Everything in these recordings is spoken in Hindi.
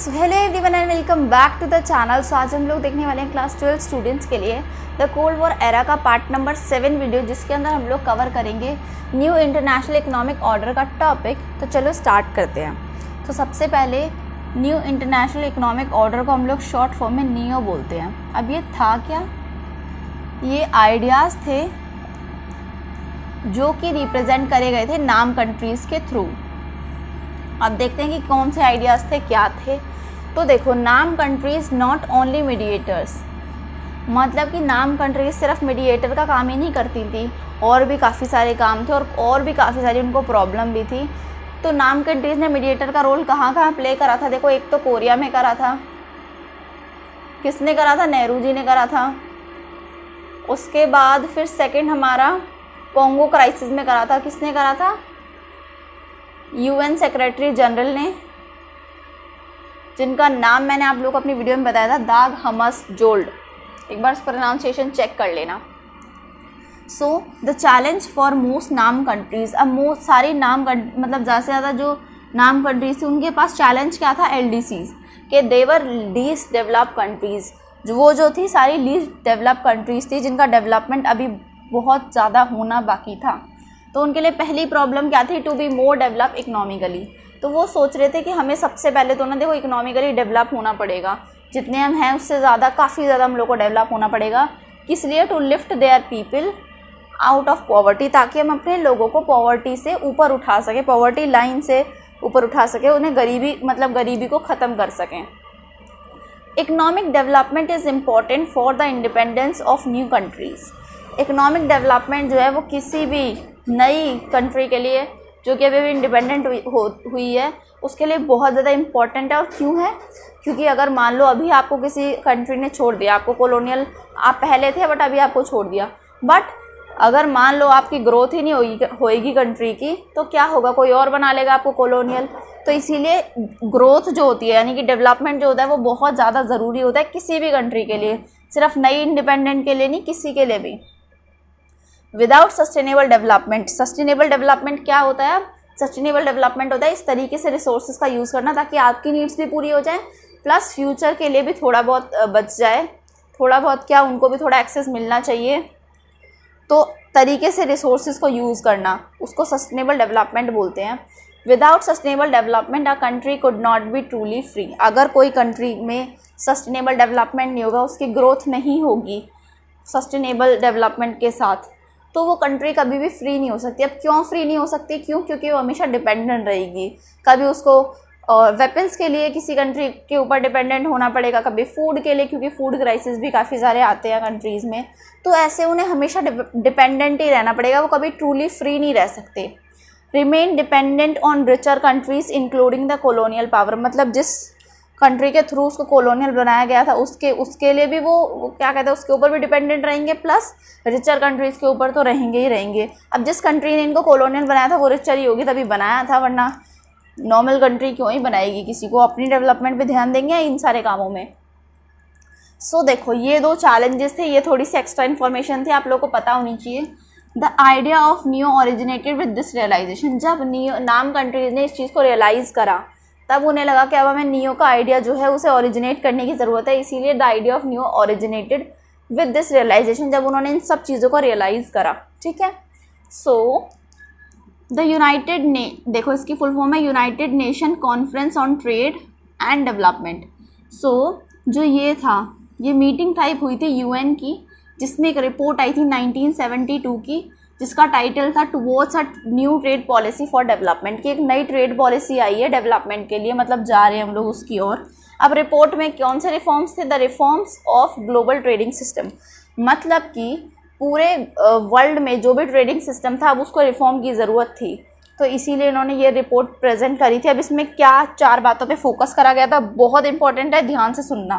Hello everyone and welcome back to the channel. So आज हम लोग देखने वाले हैं क्लास 12 स्टूडेंट्स के लिए द कोल्ड वॉर एरा का पार्ट नंबर 7 वीडियो, जिसके अंदर हम लोग कवर करेंगे न्यू इंटरनेशनल इकोनॉमिक ऑर्डर का टॉपिक। तो चलो स्टार्ट करते हैं। तो सबसे पहले न्यू इंटरनेशनल इकोनॉमिक ऑर्डर को हम लोग शॉर्ट फॉर्म में नियो बोलते हैं। अब ये था क्या? ये आइडियाज़ थे जो कि रिप्रेजेंट करे गए थे नाम कंट्रीज़ के थ्रू। अब देखते हैं कि कौन से आइडियाज़ थे, क्या थे। तो देखो, नाम कंट्रीज़ नॉट ओनली मीडिएटर्स, मतलब कि नाम कंट्रीज सिर्फ मीडिएटर का काम ही नहीं करती थी, और भी काफ़ी सारे काम थे और भी काफ़ी सारी उनको प्रॉब्लम भी थी। तो नाम कंट्रीज़ ने मीडिएटर का रोल कहाँ कहाँ प्ले करा था? देखो, एक तो कोरिया में करा था। किसने करा था? नेहरू जी ने करा था। उसके बाद फिर सेकंड हमारा कॉन्गो क्राइसिस में करा था। किसने करा था? यूएन सेक्रेटरी जनरल ने, जिनका नाम मैंने आप लोग को अपनी वीडियो में बताया था, दाग हमसजोल्ड। एक बार प्रोनाउंसिएशन चेक कर लेना। So the challenge for most नाम कंट्रीज़, अब सारी नाम मतलब ज़्यादा से ज़्यादा जो नाम कंट्रीज थी उनके पास चैलेंज क्या था? एलडीसीज के देवर लीस्ट डेवलप कंट्रीज़। जो थी सारी लीस्ट डेवलप कंट्रीज़ थी, जिनका डेवलपमेंट अभी बहुत ज़्यादा होना बाकी था। तो उनके लिए पहली प्रॉब्लम क्या थी? To be more develop economically. तो वो सोच रहे थे कि हमें सबसे पहले तो ना, देखो, इकोनॉमिकली डेवलप होना पड़ेगा। जितने हम हैं उससे ज़्यादा, काफ़ी ज़्यादा हम लोग को डेवलप होना पड़ेगा। किस लिए? To lift their people out of poverty, ताकि हम अपने लोगों को पॉवर्टी से ऊपर उठा सकें, पॉवर्टी लाइन से ऊपर उठा सकें, उन्हें गरीबी को ख़त्म कर सकें। Economic development is important for the independence of new countries. Economic development जो है वो किसी भी नई कंट्री के लिए, जो कि अभी भी इंडिपेंडेंट हुई है, उसके लिए बहुत ज़्यादा इम्पॉर्टेंट है। और क्यों है? क्योंकि अगर मान लो अभी आपको किसी कंट्री ने छोड़ दिया, आपको कॉलोनियल, आप पहले थे बट अभी आपको छोड़ दिया, बट अगर मान लो आपकी ग्रोथ ही नहीं होएगी कंट्री की, तो क्या होगा? कोई और बना लेगा आपको कॉलोनियल। तो इसीलिए ग्रोथ जो होती है, यानी कि डेवलपमेंट जो होता है, वो बहुत ज़्यादा ज़रूरी होता है किसी भी कंट्री के लिए, सिर्फ नई इंडिपेंडेंट के लिए नहीं, किसी के लिए भी। Without sustainable development, sustainable development क्या होता है? अब सस्टेनेबल डेवलपमेंट होता है इस तरीके से रिसोर्सेज का यूज़ करना ताकि आपकी नीड्स भी पूरी हो जाए, प्लस फ्यूचर के लिए भी थोड़ा बहुत बच जाए। थोड़ा बहुत क्या, उनको भी थोड़ा एक्सेस मिलना चाहिए। तो तरीके से रिसोर्सेज को यूज़ करना, उसको सस्टेनेबल डेवलपमेंट बोलते हैं। Without sustainable development a country could not be truly free. अगर कोई कंट्री में सस्टेनेबल डेवलपमेंट नहीं होगा, उसकी ग्रोथ नहीं होगी सस्टेनेबल डेवलपमेंट के साथ, तो वो कंट्री कभी भी फ्री नहीं हो सकती। अब क्यों फ्री नहीं हो सकती? क्यों? क्योंकि वो हमेशा डिपेंडेंट रहेगी। कभी उसको वेपन्स के लिए किसी कंट्री के ऊपर डिपेंडेंट होना पड़ेगा, कभी फूड के लिए, क्योंकि फूड क्राइसिस भी काफ़ी सारे आते हैं कंट्रीज़ में। तो ऐसे उन्हें हमेशा डिपेंडेंट ही रहना पड़ेगा, वो कभी ट्रूली फ्री नहीं रह सकते। Remain dependent on richer countries including the colonial power, मतलब जिस कंट्री के थ्रू उसको कॉलोनियल बनाया गया था, उसके लिए भी वो क्या कहते हैं, उसके ऊपर भी डिपेंडेंट रहेंगे, प्लस रिचर कंट्रीज़ के ऊपर तो रहेंगे ही रहेंगे। अब जिस कंट्री ने इनको कॉलोनियल बनाया था वो रिचर ही होगी, तभी बनाया था, वरना नॉर्मल कंट्री क्यों ही बनाएगी? किसी को अपनी डेवलपमेंट पे ध्यान देंगे इन सारे कामों में। सो देखो, ये दो चैलेंजेस थे, ये थोड़ी सी एक्स्ट्रा इन्फॉर्मेशन थी, आप लोगों को पता होनी चाहिए। The idea of neo originated with this realisation. जब नाम कंट्रीज ने इस चीज़ को रियलाइज़ करा, तब उन्हें लगा कि अब हमें नियो का आइडिया जो है उसे ओरिजिनेट करने की ज़रूरत है। इसीलिए the idea of neo originated with this realisation, जब उन्होंने इन सब चीज़ों को रियलाइज़ करा। ठीक है। सो द देखो इसकी फुल फॉर्म है United Nation conference on trade and development. So जो ये था, ये मीटिंग टाइप हुई थी यूएन की, जिसमें एक रिपोर्ट आई थी 1972 की, जिसका टाइटल था towards a new trade policy for development, की एक नई ट्रेड पॉलिसी आई है डेवलपमेंट के लिए, मतलब जा रहे हैं हम लोग उसकी ओर। अब रिपोर्ट में कौन से रिफॉर्म्स थे? The reforms of global trading system, मतलब कि पूरे वर्ल्ड में जो भी ट्रेडिंग सिस्टम था, अब उसको रिफॉर्म की ज़रूरत थी। तो इसीलिए इन्होंने ये रिपोर्ट प्रेजेंट करी थी। अब इसमें क्या 4 बातों पे फोकस करा गया था, बहुत इंपॉर्टेंट है, ध्यान से सुनना।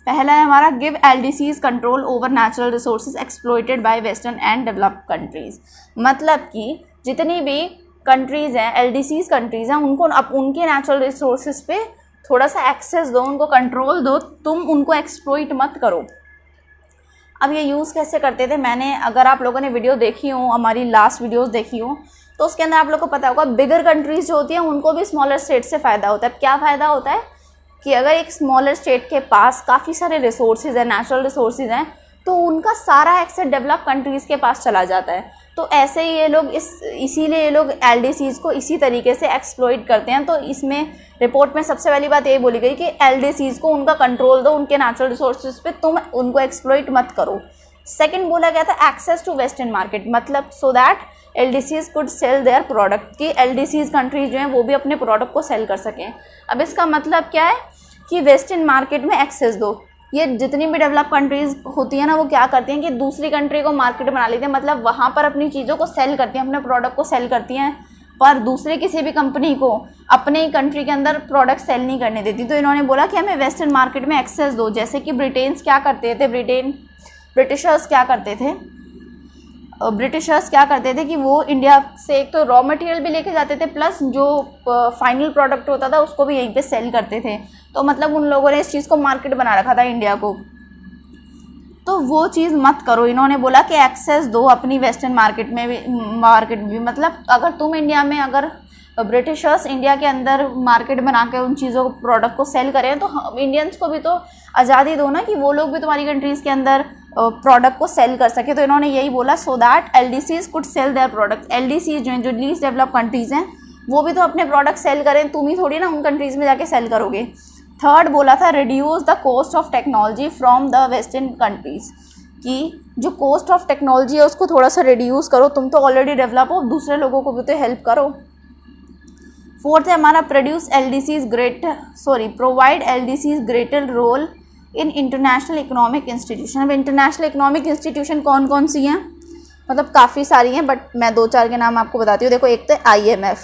पहला है हमारा, give LDCs control over natural resources exploited by western and developed countries. मतलब कि जितनी भी कंट्रीज़ हैं, एलडीसीज कंट्रीज़ हैं, उनको अब उनके नेचुरल रिसोर्सेज पे थोड़ा सा एक्सेस दो, उनको कंट्रोल दो, तुम उनको एक्सप्लॉइट मत करो। अब ये यूज़ कैसे करते थे, मैंने, अगर आप लोगों ने वीडियो देखी हो, हमारी लास्ट वीडियोस देखी हो, तो उसके अंदर आप लोग को पता होगा बिगर कंट्रीज जो होती हैं उनको भी स्मॉलर स्टेट से फ़ायदा होता है। क्या फ़ायदा होता है कि अगर एक स्मॉलर स्टेट के पास काफ़ी सारे रिसोर्सेज हैं, नेचुरल रिसोर्सेज हैं, तो उनका सारा एक्सेस डेवलप कंट्रीज़ के पास चला जाता है। तो ऐसे ही ये लोग इसीलिए ये लोग एलडीसीज़ को इसी तरीके से एक्सप्लॉइट करते हैं। तो इसमें रिपोर्ट में सबसे पहली बात ये बोली गई कि एलडीसीज़ को उनका कंट्रोल दो, उनके नेचुरल रिसोर्सेज पे, तुम उनको एक्सप्लॉइट मत करो। सेकंड बोला गया था एक्सेस टू वेस्टर्न मार्केट, मतलब so that LDCs could sell their product, कि एलडीसीज़ कंट्रीज जो हैं वो भी अपने प्रोडक्ट को सेल कर सकें। अब इसका मतलब क्या है कि वेस्टर्न मार्केट में एक्सेस दो। ये जितनी भी डेवलप कंट्रीज़ होती है ना, वो क्या करती हैं कि दूसरी कंट्री को मार्केट बना लेती हैं, मतलब वहाँ पर अपनी चीज़ों को सेल करती हैं, अपने प्रोडक्ट को सेल करती हैं, पर दूसरे किसी भी कंपनी को अपने कंट्री के अंदर प्रोडक्ट सेल नहीं करने देती। तो इन्होंने बोला कि हमें वेस्टर्न मार्केट में एक्सेस दो। जैसे कि ब्रिटेन्स क्या करते थे, ब्रिटिशर्स क्या करते थे कि वो इंडिया से एक तो रॉ मटेरियल भी लेके जाते थे, प्लस जो फाइनल प्रोडक्ट होता था उसको भी यहीं पे सेल करते थे। तो मतलब उन लोगों ने इस चीज़ को मार्केट बना रखा था इंडिया को, तो वो चीज़ मत करो। इन्होंने बोला कि एक्सेस दो अपनी वेस्टर्न मार्केट भी, मतलब अगर तुम इंडिया में, अगर ब्रिटिशर्स इंडिया के अंदर मार्केट बना के उन चीज़ों को, प्रोडक्ट को सेल करें, तो इंडियंस को भी तो आज़ादी दो ना कि वो लोग भी तुम्हारी कंट्रीज़ के अंदर प्रोडक्ट को सेल कर सके। तो इन्होंने यही बोला, so that LDCs could sell their product. LDCs जो हैं, जो लीस्ट डेवलप कंट्रीज़ हैं, वो भी तो अपने प्रोडक्ट सेल करें, तुम ही थोड़ी ना उन कंट्रीज़ में जाके सेल करोगे। थर्ड बोला था reduce the cost of technology from the western countries, कि जो कॉस्ट ऑफ टेक्नोलॉजी है उसको थोड़ा सा रिड्यूस करो, तुम तो ऑलरेडी डेवलप हो, दूसरे लोगों को भी तो हेल्प करो। फोर्थ है हमारा provide LDCs greater role in international economic institution. अब इंटरनेशनल इकोनॉमिक इंस्टीट्यूशन कौन कौन सी हैं, मतलब काफ़ी सारी हैं, बट मैं 2-4 के नाम आपको बताती हूँ। देखो, एक तो IMF,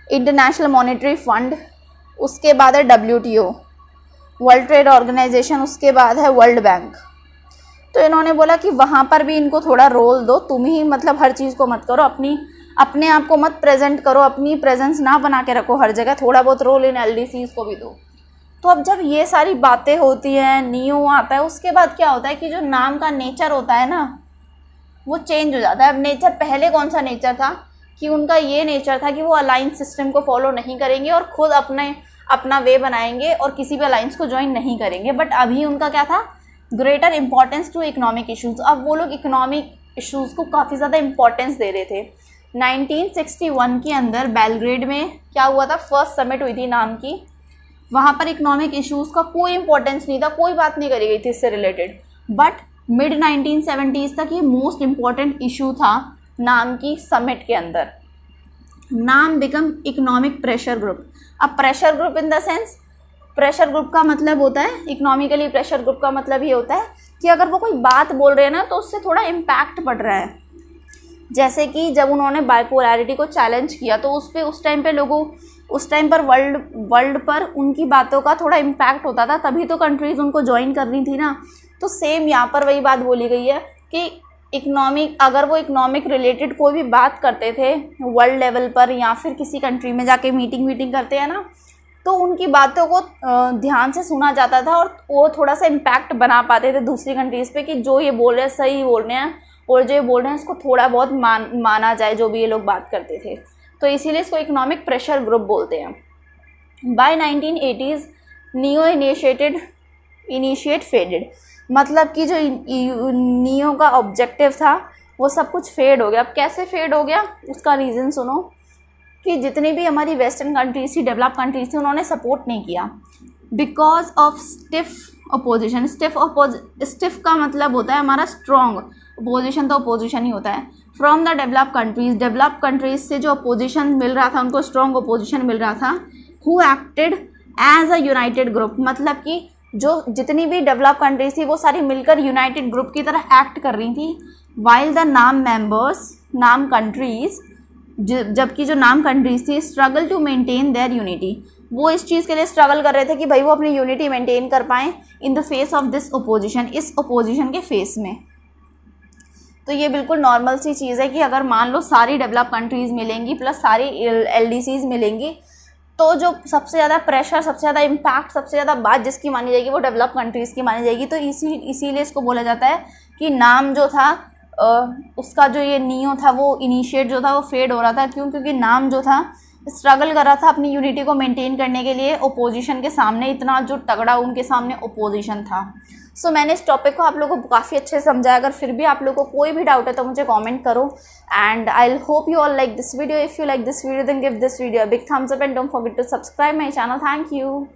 इंटरनेशनल मॉनेटरी फंड, उसके बाद है WTO, वर्ल्ड ट्रेड ऑर्गेनाइजेशन, उसके बाद है वर्ल्ड बैंक। तो इन्होंने बोला कि वहाँ पर भी इनको थोड़ा रोल दो, तुम ही मतलब हर चीज़ को मत करो, अपने आप को मत प्रेजेंट करो, अपनी प्रेजेंस ना बना के रखो हर जगह, थोड़ा बहुत रोल इन एलडीसीज़ को भी दो। तो अब जब ये सारी बातें होती हैं, नियो आता है, उसके बाद क्या होता है कि जो नाम का नेचर होता है ना, वो चेंज हो जाता है। अब नेचर, पहले कौन सा नेचर था कि उनका ये नेचर था कि वो अलायंस सिस्टम को फॉलो नहीं करेंगे और खुद अपना वे बनाएंगे और किसी भी अलायंस को ज्वाइन नहीं करेंगे। बट अभी उनका क्या था, greater importance to economic issues. अब वो लोग इकोनॉमिक इशूज़ को काफ़ी ज़्यादा इंपॉर्टेंस दे रहे थे। 1961 के अंदर बेलग्रेड में क्या हुआ था, फर्स्ट समिट हुई थी नाम की, वहाँ पर इकोनॉमिक इश्यूज़ का कोई इंपॉर्टेंस नहीं था, कोई बात नहीं करी गई थी इससे रिलेटेड। बट मिड 1970s तक ये मोस्ट इम्पॉर्टेंट इशू था नाम की समिट के अंदर। नाम बिकम इकोनॉमिक प्रेशर ग्रुप। अब pressure group in the sense, pressure group का मतलब होता है, इकोनॉमिकली प्रेशर ग्रुप का मतलब ये होता है कि अगर वो कोई बात बोल रहे हैं ना, तो उससे थोड़ा इम्पैक्ट पड़ रहा है। जैसे कि जब उन्होंने बाइपोलैरिटी को चैलेंज किया, तो उस टाइम पर वर्ल्ड पर उनकी बातों का थोड़ा इम्पैक्ट होता था, तभी तो कंट्रीज़ उनको ज्वाइन कर रही थी ना। तो सेम यहाँ पर वही बात बोली गई है कि अगर वो इकोनॉमिक रिलेटेड कोई भी बात करते थे वर्ल्ड लेवल पर, या फिर किसी कंट्री में जाके मीटिंग करते हैं ना, तो उनकी बातों को ध्यान से सुना जाता था और वो थोड़ा सा इम्पैक्ट बना पाते थे दूसरी कंट्रीज़ पे, कि जो ये बोल रहे हैं सही बोल रहे हैं, और जो ये बोल रहे हैं इसको थोड़ा बहुत माना जाए, जो भी ये लोग बात करते थे। तो इसीलिए इसको इकोनॉमिक प्रेशर ग्रुप बोलते हैं। Bye 1980s neo initiate faded, मतलब कि जो नियो का ऑब्जेक्टिव था वो सब कुछ फेड हो गया। अब कैसे फेड हो गया, उसका रीज़न सुनो, कि जितनी भी हमारी वेस्टर्न कंट्रीज थी, डेवलप कंट्रीज थी, उन्होंने सपोर्ट नहीं किया because of stiff opposition. Stiff का मतलब होता है हमारा स्ट्रॉन्ग, अपोजिशन तो अपोजिशन ही होता है। फ्रॉम द डेवलप कंट्रीज से जो अपोजिशन मिल रहा था, उनको स्ट्रॉन्ग अपोजिशन मिल रहा था। Who acted as a united group, मतलब कि जो जितनी भी डेवलप कंट्रीज थी वो सारी मिलकर यूनाइटेड ग्रुप की तरह एक्ट कर रही थी। वाइल द नाम कंट्रीज, जबकि जो नाम कंट्रीज थी struggle to maintain their unity, वो इस चीज़ के लिए स्ट्रगल कर रहे थे कि भाई वो अपनी यूनिटी मेंटेन कर पाएँ in the face of this opposition, इस ओपोजिशन के फेस में। तो ये बिल्कुल नॉर्मल सी चीज़ है कि अगर मान लो सारी डेवलप कंट्रीज़ मिलेंगी प्लस सारी LDCs मिलेंगी, तो जो सबसे ज़्यादा प्रेशर, सबसे ज़्यादा इम्पैक्ट, सबसे ज़्यादा बात जिसकी मानी जाएगी वो डेवलप कंट्रीज़ की मानी जाएगी। तो इसीलिए इसको बोला जाता है कि नाम जो था उसका जो ये नियो था वो इनिशिएट जो था वो फेड हो रहा था। क्यों? क्योंकि नाम जो था स्ट्रगल कर रहा था अपनी यूनिटी को मेंटेन करने के लिए ओपोजिशन के सामने, इतना जो तगड़ा उनके सामने ओपोजिशन था। सो मैंने इस टॉपिक को आप लोगों को काफ़ी अच्छे से समझाया। अगर फिर भी आप लोगों को कोई भी डाउट है तो मुझे कमेंट करो। And I hope you all like this video. If you like this video then give this video a big thumbs up and don't forget to subscribe my channel. Thank you.